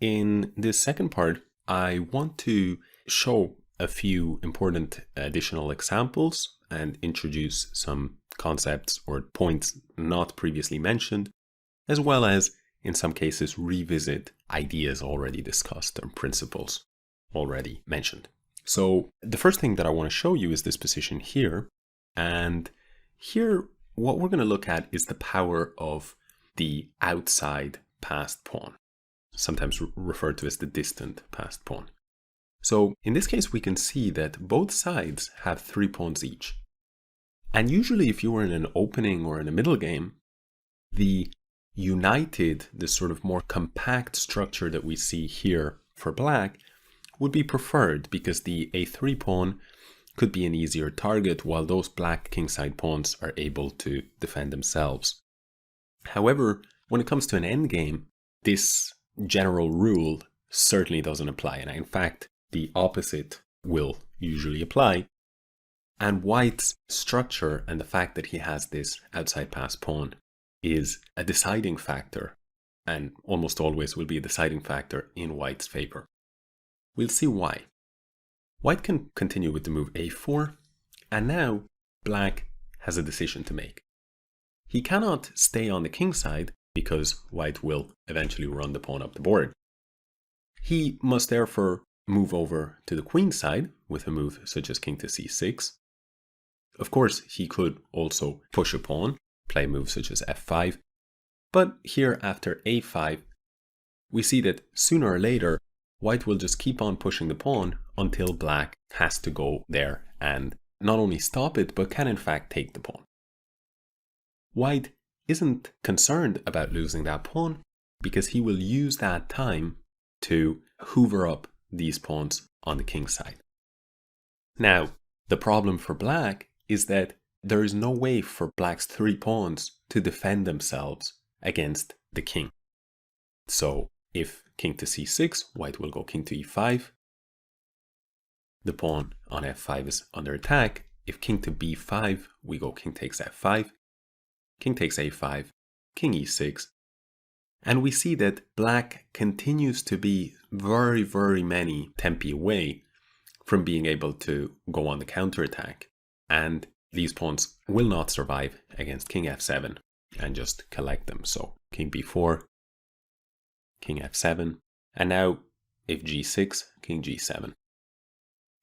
In this second part, I want to show a few important additional examples and introduce some concepts or points not previously mentioned, as well as, in some cases, revisit ideas already discussed and principles already mentioned. So the first thing that I want to show you is this position here. And here, what we're going to look at is the power of the outside passed pawn, sometimes referred to as the distant passed pawn. So in this case, we can see that both sides have 3 pawns each. And usually if you were in an opening or in a middle game, the united, this sort of more compact structure that we see here for black would be preferred because the a3 pawn could be an easier target while those black kingside pawns are able to defend themselves. However, when it comes to an endgame, this general rule certainly doesn't apply, and in fact, the opposite will usually apply. And white's structure and the fact that he has this outside pass pawn is a deciding factor, and almost always will be a deciding factor in white's favor. We'll see why. White can continue with the move a4, and now black has a decision to make. He cannot stay on the king side because white will eventually run the pawn up the board. He must therefore move over to the queen side with a move such as king to c6. Of course, he could also push a pawn, play moves such as f5, but here after a5, we see that sooner or later, white will just keep on pushing the pawn until black has to go there and not only stop it, but can in fact take the pawn. White isn't concerned about losing that pawn because he will use that time to hoover up these pawns on the king side. Now, the problem for black is that there is no way for black's 3 pawns to defend themselves against the king. So if king to c6, white will go king to e5. The pawn on f5 is under attack. If king to b5, we go king takes f5, king takes a5, king e6. And we see that black continues to be very, very many tempi away from being able to go on the counterattack. And these pawns will not survive against king f7 and just collect them. So king b4, king f7, and now if g6, king g7.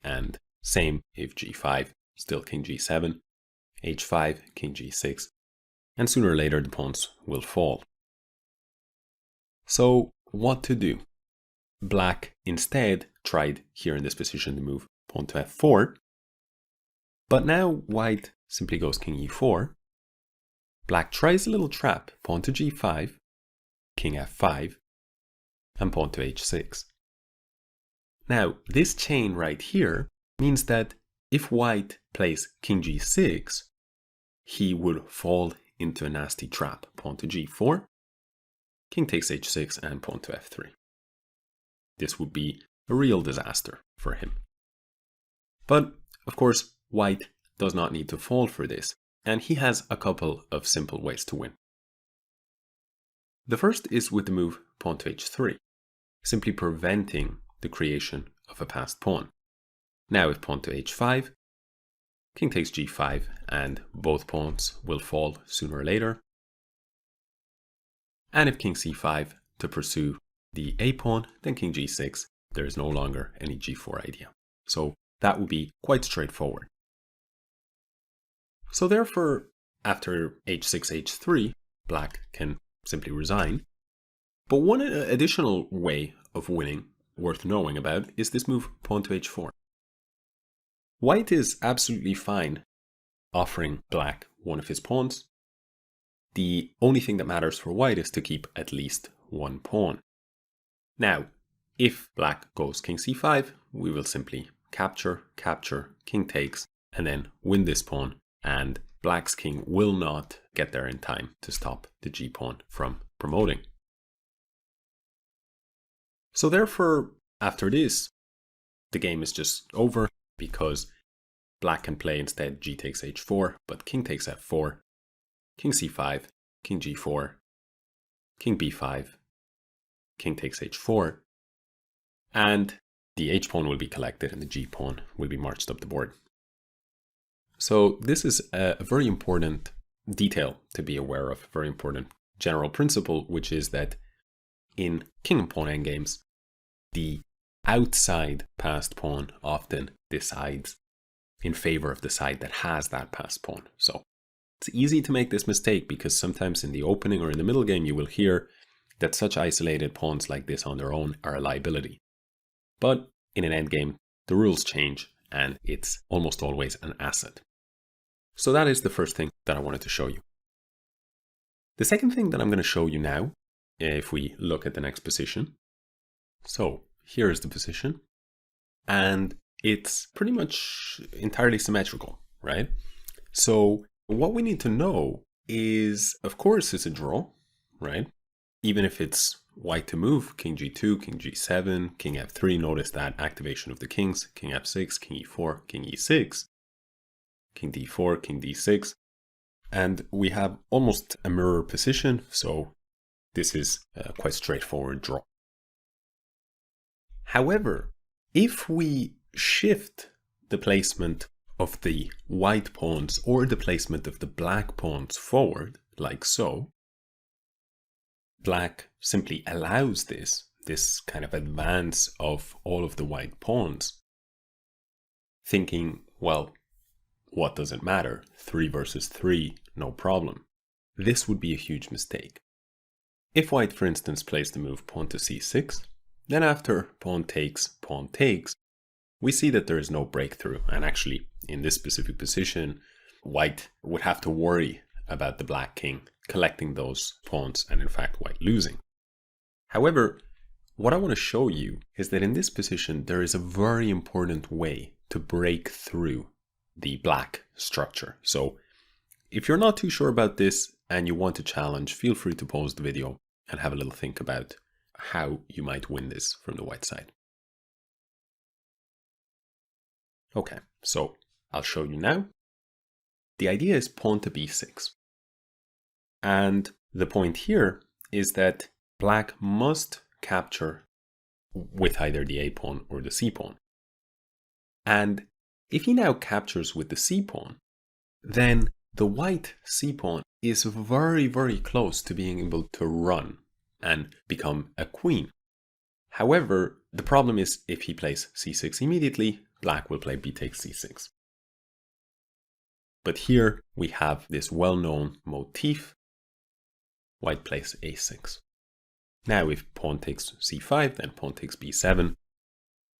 And same if g5, still king g7, h5, king g6, and sooner or later the pawns will fall. So what to do? Black instead tried here in this position to move pawn to f4, but now white simply goes king e4. Black tries a little trap, pawn to g5, king f5, and pawn to h6. Now, this chain right here means that if white plays king g6, he would fall into a nasty trap, pawn to g4, king takes h6, and pawn to f3. This would be a real disaster for him. But, of course, white does not need to fall for this, and he has a couple of simple ways to win. The first is with the move pawn to h3, simply preventing the creation of a passed pawn. Now if pawn to h5, king takes g5, and both pawns will fall sooner or later. And if king c5 to pursue the a pawn, then king g6, there is no longer any g4 idea. So that would be quite straightforward. So therefore, after h6, h3, black can simply resign. But one additional way of winning worth knowing about is this move pawn to h4. White is absolutely fine offering black one of his pawns. The only thing that matters for white is to keep at least one pawn. Now, if black goes king c5, we will simply capture, king takes, and then win this pawn, and black's king will not get there in time to stop the g-pawn from promoting. So therefore, after this, the game is just over because black can play instead g takes h4, but king takes f4, king c5, king g4, king b5, king takes h4, and the h-pawn will be collected and the g-pawn will be marched up the board. So this is a very important detail to be aware of, a very important general principle, which is that in King and Pawn Endgames, the outside passed pawn often decides in favor of the side that has that passed pawn. So it's easy to make this mistake because sometimes in the opening or in the middle game you will hear that such isolated pawns like this on their own are a liability. But in an endgame, the rules change and it's almost always an asset. So that is the first thing that I wanted to show you. The second thing that I'm going to show you now, if we look at the next position. So here is the position, and it's pretty much entirely symmetrical, right? So what we need to know is, of course, it's a draw, right? Even if it's white to move, king g2, king g7, king f3, notice that activation of the kings, king f6, king e4, king e6, king d4, king d6, and we have almost a mirror position, so this is a quite straightforward draw. However, if we shift the placement of the white pawns or the placement of the black pawns forward, like so, black simply allows this kind of advance of all of the white pawns, thinking, well, what does it matter? 3 versus 3, no problem. This would be a huge mistake. If white, for instance, plays the move pawn to c6, then after pawn takes, we see that there is no breakthrough. And actually, in this specific position, white would have to worry about the black king collecting those pawns and in fact white losing. However, what I want to show you is that in this position, there is a very important way to break through the black structure. So if you're not too sure about this and you want to challenge, feel free to pause the video and have a little think about how you might win this from the white side. Okay, so I'll show you now. The idea is pawn to b6. And the point here is that black must capture with either the a pawn or the c pawn. And if he now captures with the c pawn, then the white c pawn is very, very close to being able to run and become a queen. However, the problem is if he plays c6 immediately, black will play b takes c6. But here we have this well-known motif. White plays a6. Now if pawn takes c5, then pawn takes b7,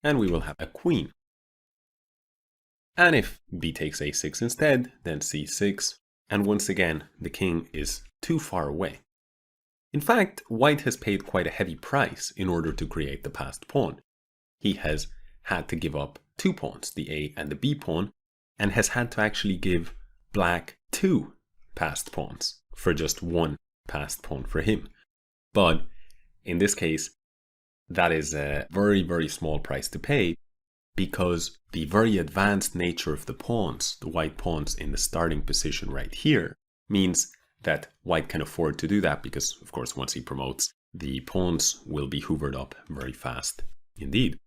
and we will have a queen. And if b takes a6 instead, then c6, and once again, the king is too far away. In fact, white has paid quite a heavy price in order to create the passed pawn. He has had to give up 2 pawns, the a and the b pawn, and has had to actually give black 2 passed pawns for just 1 passed pawn for him. But in this case, that is a very, very small price to pay because the very advanced nature of the pawns, the white pawns in the starting position right here, means that white can afford to do that because, of course, once he promotes, the pawns will be hoovered up very fast indeed.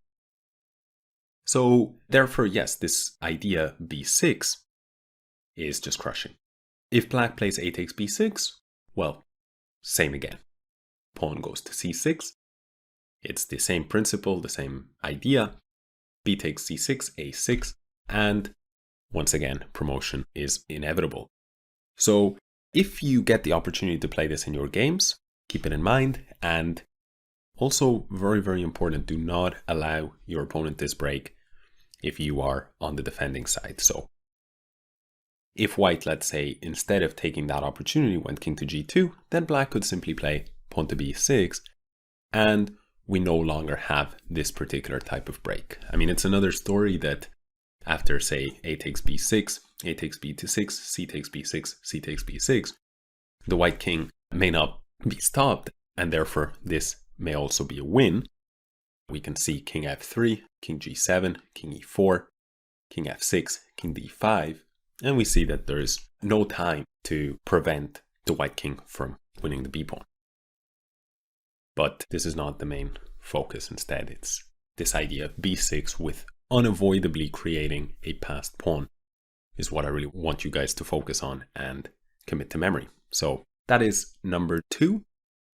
So therefore, yes, this idea b6 is just crushing. If black plays a takes b6, well, same again. Pawn goes to c6. It's the same principle, the same idea. B takes c6, a6, and once again, promotion is inevitable. So if you get the opportunity to play this in your games, keep it in mind. And also very, very important, do not allow your opponent this break if you are on the defending side. So if white, let's say, instead of taking that opportunity went king to g2, then black could simply play pawn to b6, and we no longer have this particular type of break. I mean, it's another story that after, say, a takes b6, a takes b to 6, c takes b6, c takes b6, the white king may not be stopped, and therefore this may also be a win. We can see king f3, king g7, king e4, king f6, king d5, and we see that there is no time to prevent the white king from winning the b pawn. But this is not the main focus. Instead, it's this idea of b6 with unavoidably creating a passed pawn is what I really want you guys to focus on and commit to memory. So that is number 2.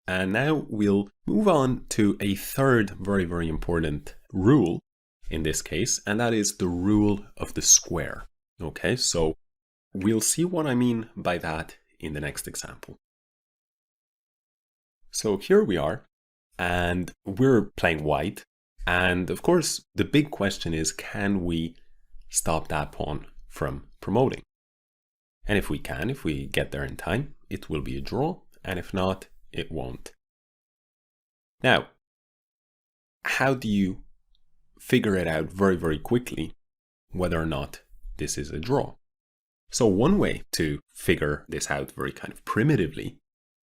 And now we'll move on to a third very, very important rule in this case, and that is the rule of the square. Okay, so we'll see what I mean by that in the next example. So here we are, and we're playing white. And of course, the big question is, can we stop that pawn from promoting? And if we can, if we get there in time, it will be a draw. And if not, it won't. Now, how do you figure it out very, very quickly whether or not this is a draw? So one way to figure this out very kind of primitively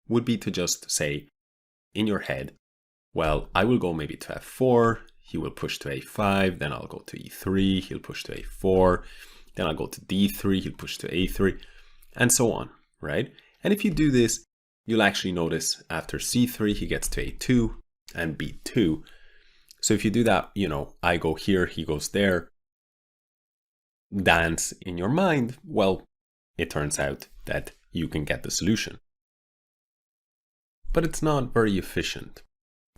would be to just say in your head, well, I will go maybe to f4, he will push to a5, then I'll go to e3, he'll push to a4, then I'll go to d3, he'll push to a3, and so on, right? And if you do this, you'll actually notice after c3, he gets to a2 and b2. So if you do that, I go here, he goes there, dance in your mind, well, it turns out that you can get the solution. But it's not very efficient.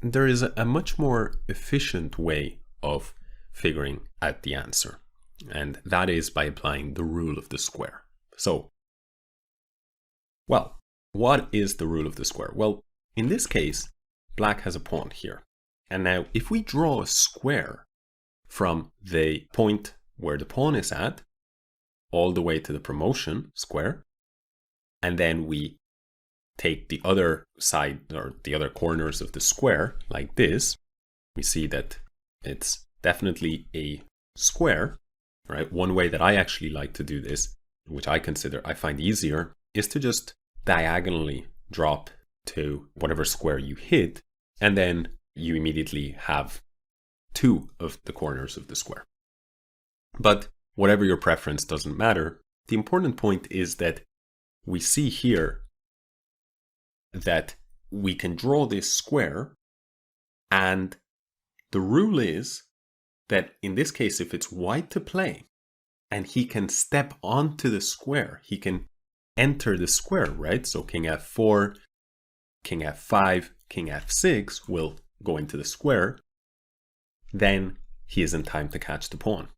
There is a much more efficient way of figuring out the answer, and that is by applying the rule of the square. So, well, what is the rule of the square? Well, in this case, black has a pawn here. And now if we draw a square from the point where the pawn is at, all the way to the promotion square, and then we take the other side or the other corners of the square like this, we see that it's definitely a square, right? One way that I actually like to do this, which I find easier, is to just diagonally drop to whatever square you hit, and then you immediately have 2 of the corners of the square. But whatever your preference doesn't matter. The important point is that we see here that we can draw this square, and the rule is that in this case, if it's white to play and he can step onto the square, he can enter the square, right? So king f4, king f5, king f6 will go into the square, then he is in time to catch the pawn.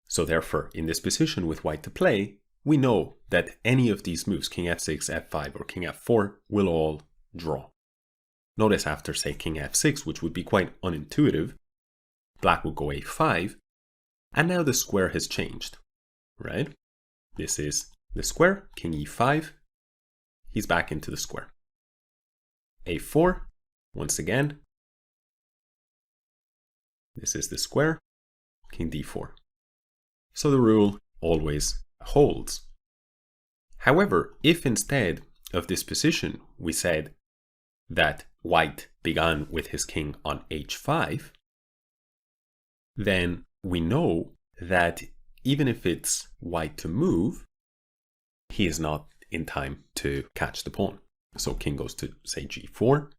So therefore, in this position with white to play, we know that any of these moves, king f6, f5, or king f4, will all draw. Notice after, say, king f6, which would be quite unintuitive, black will go a5, and now the square has changed, right? This is the square, king e5, he's back into the square. a4, once again, this is the square, king d4. So the rule always holds. However, if instead of this position we said that white began with his king on h5, then we know that even if it's white to move, he is not in time to catch the pawn. So king goes to, say, g4,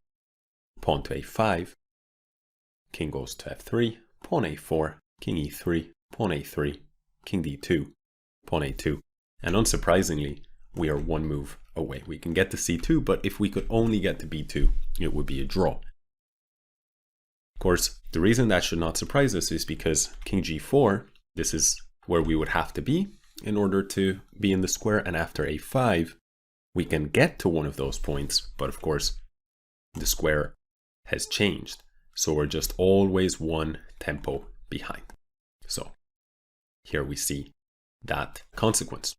pawn to a5, king goes to f3, pawn a4, king e3, pawn a3, king d2, pawn a2. And unsurprisingly, we are one move away. We can get to c2, but if we could only get to b2, it would be a draw. Of course, the reason that should not surprise us is because king g4, this is where we would have to be in order to be in the square, and after a5, we can get to one of those points, but of course, the square has changed. So we're just always one tempo behind. So here we see that consequence.